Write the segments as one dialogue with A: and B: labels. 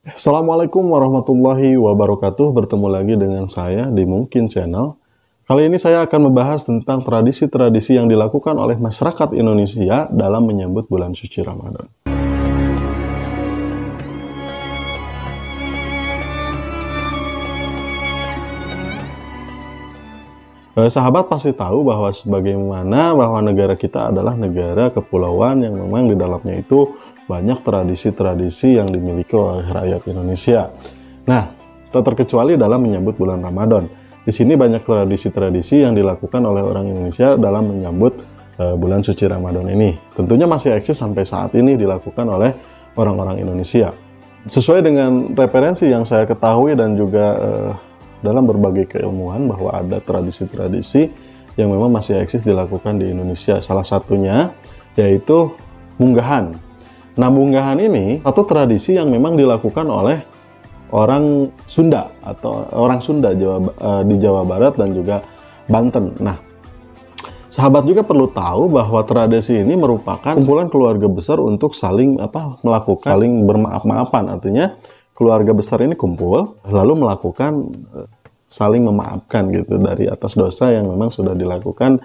A: Assalamualaikum warahmatullahi wabarakatuh. Bertemu lagi dengan saya di Mungkin Channel. Kali ini saya akan membahas tentang tradisi-tradisi yang dilakukan oleh masyarakat Indonesia dalam menyambut bulan suci Ramadan. Sahabat pasti tahu bahwa negara kita adalah negara kepulauan yang memang di dalamnya itu banyak tradisi-tradisi yang dimiliki oleh rakyat Indonesia. Nah, tak terkecuali dalam menyambut bulan Ramadan. Di sini banyak tradisi-tradisi yang dilakukan oleh orang Indonesia dalam menyambut bulan suci Ramadan ini. Tentunya masih eksis sampai saat ini dilakukan oleh orang-orang Indonesia. Sesuai dengan referensi yang saya ketahui dan juga dalam berbagai keilmuan bahwa ada tradisi-tradisi yang memang masih eksis dilakukan di Indonesia. Salah satunya yaitu munggahan. Nah, munggahan ini satu tradisi yang memang dilakukan oleh orang Sunda atau orang Sunda di Jawa Barat dan juga Banten. Nah, sahabat juga perlu tahu bahwa tradisi ini merupakan kumpulan keluarga besar untuk saling melakukan saling bermaaf-maafan. Artinya keluarga besar ini kumpul lalu melakukan saling memaafkan gitu dari atas dosa yang memang sudah dilakukan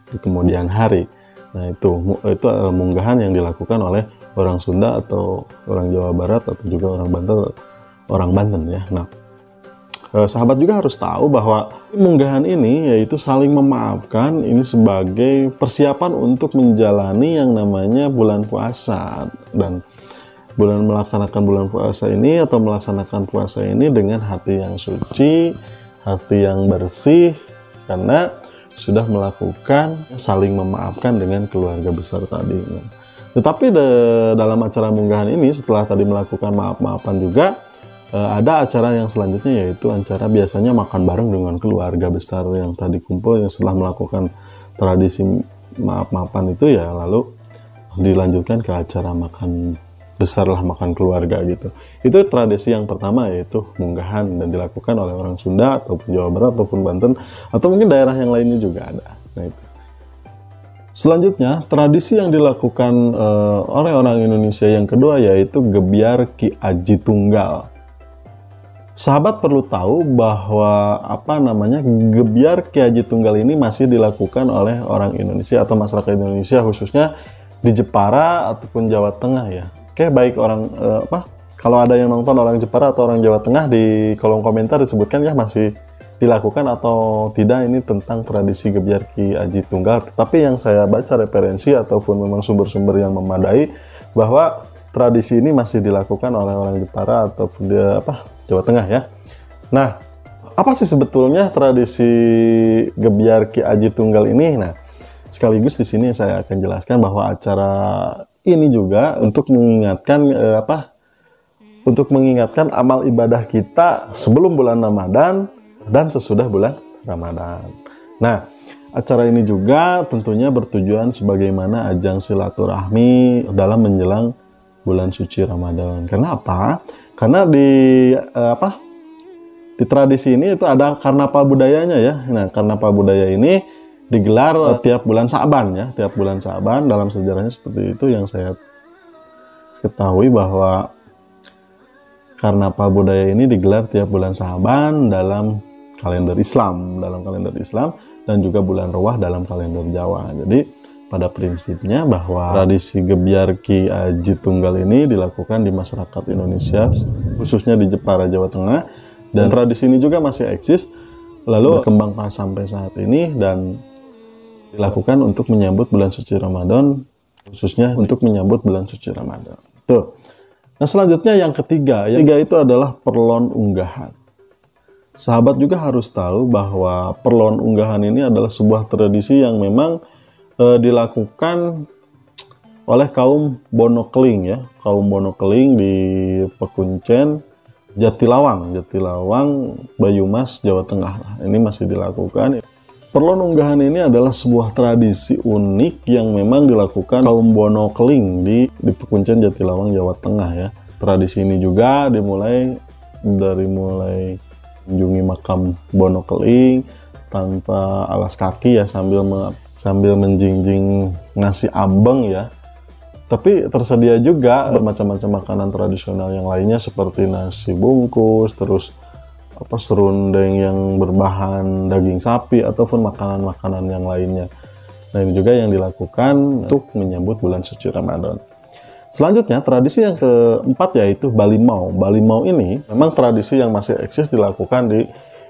A: di kemudian hari. Nah, itu munggahan yang dilakukan oleh orang Sunda atau orang Jawa Barat atau juga orang Banten ya. Nah, sahabat juga harus tahu bahwa munggahan ini yaitu saling memaafkan ini sebagai persiapan untuk menjalani yang namanya bulan puasa dan melaksanakan bulan puasa ini atau melaksanakan puasa ini dengan hati yang suci, hati yang bersih, karena sudah melakukan saling memaafkan dengan keluarga besar tadi. Tetapi dalam acara munggahan ini setelah tadi melakukan maaf-maafan juga ada acara yang selanjutnya yaitu acara biasanya makan bareng dengan keluarga besar yang tadi kumpul yang setelah melakukan tradisi maaf-maafan itu ya lalu dilanjutkan ke acara makan besarlah makan keluarga gitu. Itu tradisi yang pertama yaitu munggahan dan dilakukan oleh orang Sunda ataupun Jawa Barat ataupun Banten atau mungkin daerah yang lainnya juga ada. Nah, itu. Selanjutnya tradisi yang dilakukan oleh orang Indonesia yang kedua yaitu Gebyar Ki Aji Tunggal. Sahabat perlu tahu bahwa Gebyar Ki Aji Tunggal ini masih dilakukan oleh orang Indonesia atau masyarakat Indonesia khususnya di Jepara ataupun Jawa Tengah ya. Oke, baik orang kalau ada yang nonton orang Jepara atau orang Jawa Tengah di kolom komentar disebutkan ya masih dilakukan atau tidak ini tentang tradisi Gebyar Ki Aji Tunggal. Tetapi yang saya baca referensi ataupun memang sumber-sumber yang memadai bahwa tradisi ini masih dilakukan oleh orang Jepara ataupun Jawa Tengah ya. Nah, apa sih sebetulnya tradisi Gebyar Ki Aji Tunggal ini? Nah, sekaligus di sini saya akan jelaskan bahwa acara ini juga untuk mengingatkan amal ibadah kita sebelum bulan Ramadan dan sesudah bulan Ramadan. Nah, acara ini juga tentunya bertujuan sebagaimana ajang silaturahmi dalam menjelang bulan suci Ramadan. Kenapa? Karena di tradisi ini itu ada karnaval budayanya ya. Nah, karnaval budaya ini digelar tiap bulan Sa'ban ya, tiap bulan Sa'ban. Dalam sejarahnya seperti itu yang saya ketahui bahwa karnaval budaya ini digelar tiap bulan Sa'ban dalam kalender Islam, dan juga bulan Rewah dalam kalender Jawa. Jadi pada prinsipnya bahwa tradisi Gebyar Ki Aji Tunggal ini dilakukan di masyarakat Indonesia khususnya di Jepara, Jawa Tengah, dan tradisi ini juga masih eksis lalu berkembang sampai saat ini dan dilakukan untuk menyambut bulan suci Ramadan, khususnya untuk menyambut bulan suci Ramadan. Tuh. Nah, selanjutnya yang ketiga itu adalah perlon unggahan. Sahabat juga harus tahu bahwa perlon unggahan ini adalah sebuah tradisi yang memang dilakukan oleh kaum Bonokeling ya, kaum Bonokeling di Pekuncen, Jatilawang, Bayumas, Jawa Tengah. Ini masih dilakukan. Perlon unggahan ini adalah sebuah tradisi unik yang memang dilakukan kaum Bonokeling di Pekuncen, Jatilawang, Jawa Tengah ya. Tradisi ini juga dimulai mengunjungi makam Bonokeling tanpa alas kaki ya sambil menjinjing nasi ambeng ya. Tapi tersedia juga macam-macam makanan tradisional yang lainnya seperti nasi bungkus, terus serundeng yang berbahan daging sapi, ataupun makanan-makanan yang lainnya. Nah, ini juga yang dilakukan untuk menyambut bulan suci Ramadan. Selanjutnya, tradisi yang keempat yaitu Balimau. Balimau ini memang tradisi yang masih eksis dilakukan di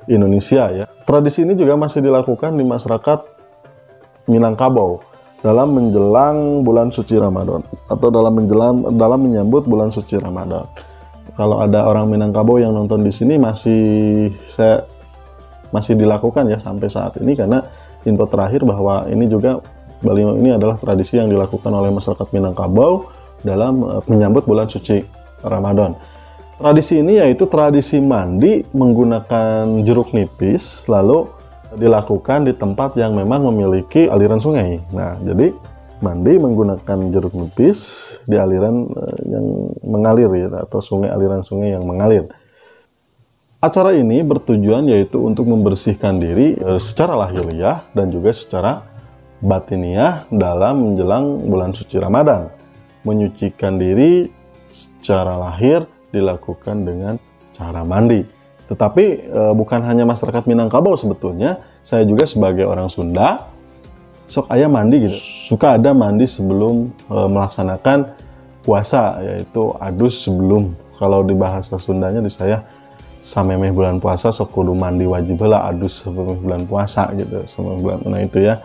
A: Indonesia ya. Tradisi ini juga masih dilakukan di masyarakat Minangkabau dalam menjelang bulan suci Ramadan atau dalam menyambut bulan suci Ramadan. Kalau ada orang Minangkabau yang nonton di sini masih dilakukan ya sampai saat ini, karena info terakhir bahwa ini juga Balimau ini adalah tradisi yang dilakukan oleh masyarakat Minangkabau dalam menyambut bulan suci Ramadan. Tradisi ini yaitu tradisi mandi menggunakan jeruk nipis, lalu dilakukan di tempat yang memang memiliki aliran sungai. Nah, jadi mandi menggunakan jeruk nipis di aliran yang mengalir ya, atau aliran sungai yang mengalir. Acara ini bertujuan yaitu untuk membersihkan diri secara lahiriah dan juga secara batiniah dalam menjelang bulan suci Ramadan. Menyucikan diri secara lahir dilakukan dengan cara mandi. Tetapi bukan hanya masyarakat Minangkabau sebetulnya, saya juga sebagai orang Sunda, sok aya mandi gitu. Suka ada mandi sebelum melaksanakan puasa, yaitu adus sebelum. Kalau di bahasa Sundanya di saya, samemeh bulan puasa sok kudu mandi wajib lah adus sebelum bulan puasa gitu. Nah itu ya.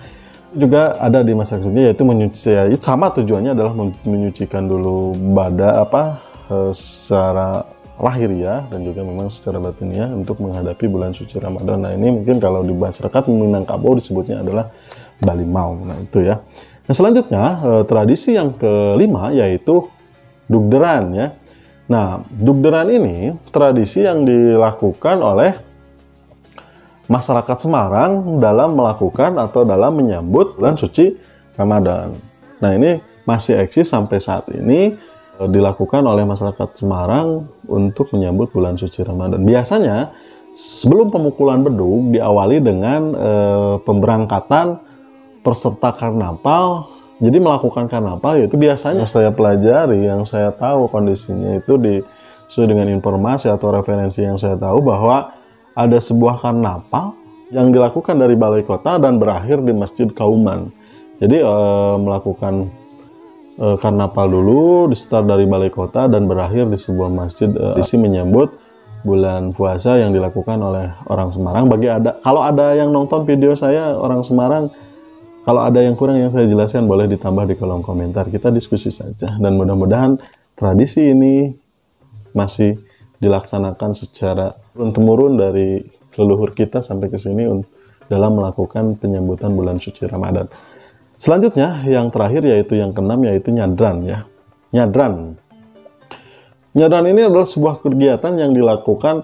A: Juga ada di masyarakat Sunda yaitu menyuci, sama tujuannya adalah menyucikan dulu badan secara lahiriah dan juga memang secara batiniah untuk menghadapi bulan suci Ramadan. Nah, ini mungkin kalau di masyarakat Minangkabau disebutnya adalah Balimau. Nah, itu ya. Nah, selanjutnya tradisi yang kelima yaitu Dugderan ya. Nah, Dugderan ini tradisi yang dilakukan oleh masyarakat Semarang dalam melakukan atau dalam menyambut bulan suci Ramadan. Nah, ini masih eksis sampai saat ini, dilakukan oleh masyarakat Semarang untuk menyambut bulan suci Ramadan. Biasanya sebelum pemukulan bedug diawali dengan pemberangkatan peserta karnaval. Jadi melakukan karnaval itu biasanya saya pelajari, yang saya tahu kondisinya itu sesuai dengan informasi atau referensi yang saya tahu, bahwa ada sebuah karnaval yang dilakukan dari balai kota dan berakhir di Masjid Kauman. Jadi melakukan karnaval dulu di start dari balai kota dan berakhir di sebuah masjid, isi menyambut bulan puasa yang dilakukan oleh orang Semarang. Kalau ada yang nonton video saya orang Semarang, kalau ada yang kurang yang saya jelaskan boleh ditambah di kolom komentar, kita diskusi saja. Dan mudah-mudahan tradisi ini masih dilaksanakan secara turun-temurun dari leluhur kita sampai ke sini dalam melakukan penyambutan bulan suci Ramadan. Selanjutnya, yang terakhir yaitu yang keenam, yaitu Nyadran ya. Nyadran ini adalah sebuah kegiatan yang dilakukan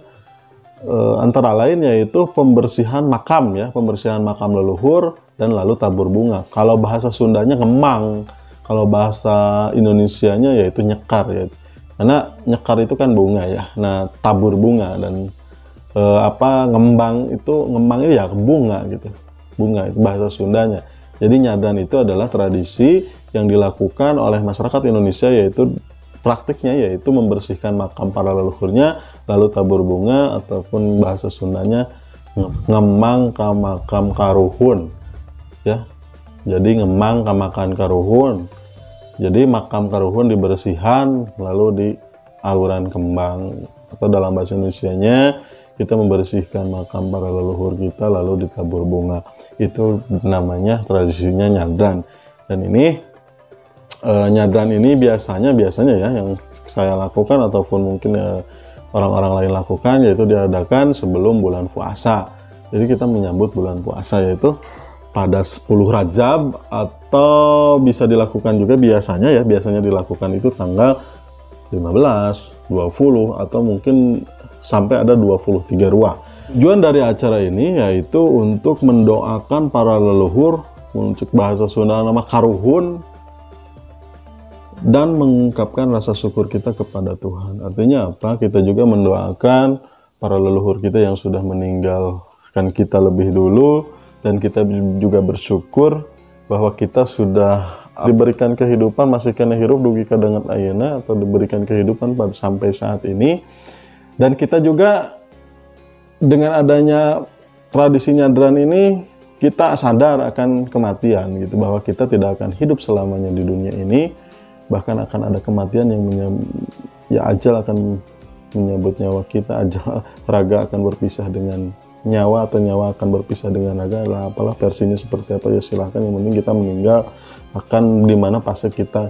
A: antara lain yaitu pembersihan makam ya, pembersihan makam leluhur dan lalu tabur bunga. Kalau bahasa Sundanya ngemang, kalau bahasa Indonesianya yaitu nyekar ya. Karena nyekar itu kan bunga ya. Nah, tabur bunga dan ngembang itu ya bunga gitu. Bunga itu bahasa Sundanya. Jadi Nyadran itu adalah tradisi yang dilakukan oleh masyarakat Indonesia, yaitu praktiknya yaitu membersihkan makam para leluhurnya, lalu tabur bunga, ataupun bahasa Sundanya ngemang ka makam karuhun ya. Jadi ngemang ka makam karuhun. Jadi makam karuhun dibersihan lalu di aluran kembang, atau dalam bahasa Indonesianya kita membersihkan makam para leluhur kita lalu ditabur bunga. Itu namanya tradisinya Nyadran. Dan ini Nyadran ini biasanya ya yang saya lakukan ataupun mungkin orang-orang lain lakukan, yaitu diadakan sebelum bulan puasa. Jadi kita menyambut bulan puasa yaitu pada 10 Rajab, atau bisa dilakukan juga biasanya dilakukan itu tanggal 15, 20 atau mungkin sampai ada 23 ruah. Tujuan dari acara ini yaitu untuk mendoakan para leluhur, untuk bahasa Sunda nama karuhun, dan mengungkapkan rasa syukur kita kepada Tuhan. Artinya apa? Kita juga mendoakan para leluhur kita yang sudah meninggalkan kita lebih dulu, dan kita juga bersyukur bahwa kita sudah diberikan kehidupan masih kena hirup dugi kadangan ayeuna atau diberikan kehidupan pada sampai saat ini. Dan kita juga dengan adanya tradisi nyadran ini kita sadar akan kematian gitu, bahwa kita tidak akan hidup selamanya di dunia ini, bahkan akan ada kematian yang ajal akan menyambut nyawa kita, ajal raga akan berpisah dengan nyawa atau nyawa akan berpisah dengan raga, lah apalah versinya seperti apa ya silahkan, yang penting kita meninggal akan dimana fase kita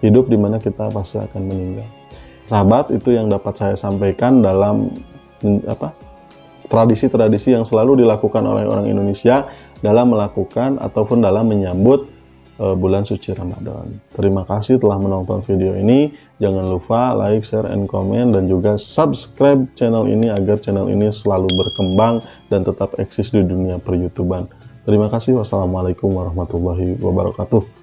A: hidup, dimana kita pasti akan meninggal. Sahabat, itu yang dapat saya sampaikan dalam tradisi-tradisi yang selalu dilakukan oleh orang Indonesia dalam melakukan ataupun dalam menyambut bulan suci Ramadan. Terima kasih telah menonton video ini. Jangan lupa like, share, and comment, dan juga subscribe channel ini agar channel ini selalu berkembang dan tetap eksis di dunia per-YouTuban. Terima kasih. Wassalamualaikum warahmatullahi wabarakatuh.